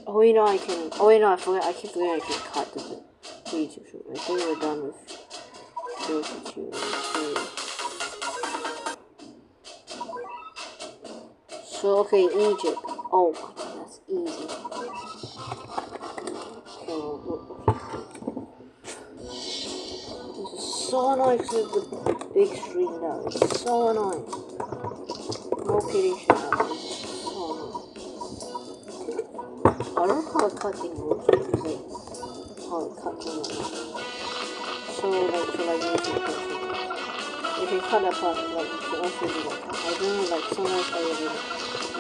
Oh wait, no, I can. Oh wait, no, I forgot. I keep forgetting I can cut the YouTube show. I think we're done with Dota 2. So okay, Egypt. Oh my god, that's easy. Okay, this is so annoying because of the big screen now. It's so annoying. No kidding, shit. So annoying. I don't know how a cutting works because like how it cuts on that. So like for like YouTube person, you can cut that part like you can also do that. I don't know like sometimes I will do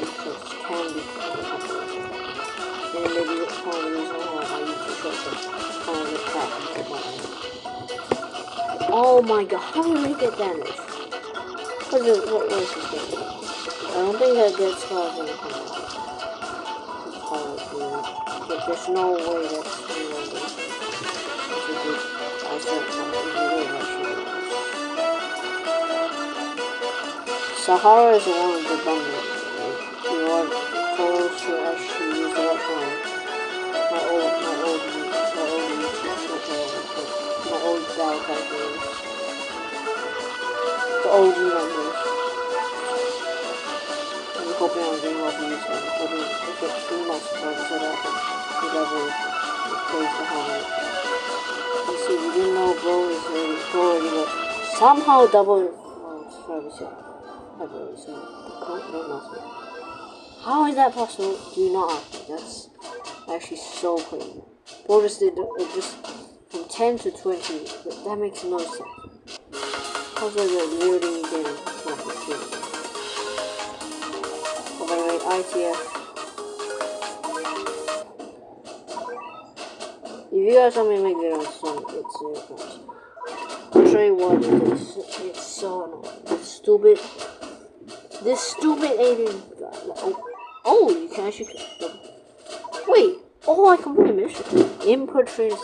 shorts can be cut. And maybe it's part of the reason why I YouTube shorts kind of look back and put my own. Oh my god, how did we get damaged? What was this game? I don't think that Dead Scar's gonna come out. But there's no way that's reloaded. Sahara is one of the bundles. You are close to actually use that phone. My old battle characters. The OG members. I'm hoping I'm getting off YouTube. I'm hoping to get 3 months subscribers so that I can level praise the helmet. You see, you didn't know bro is already got somehow double subscribers here. So, how is that possible? Do not ask me. That's actually so crazy. Bro just did just from 10 to 20. That makes no sense. How's that literally getting oh by the way, ITF. If you guys want me to make videos on it's I'll show you what it is. It's so annoying. This stupid alien guy. Oh, you can actually wait. Oh, I completed a mission. Input train.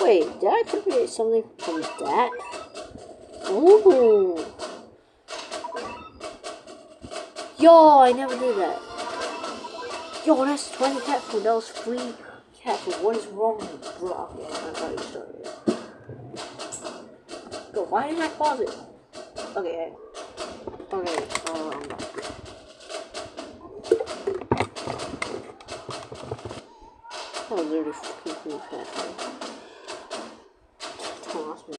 Wait, did I complete something from that? Oh. Yo, I never did that. Yo, that's 20 cat food. That was free cat food. What is wrong with you, bro? Okay, I thought you started. Yo, why didn't I pause it? Okay, I'm back. That was really fucking cool cat food.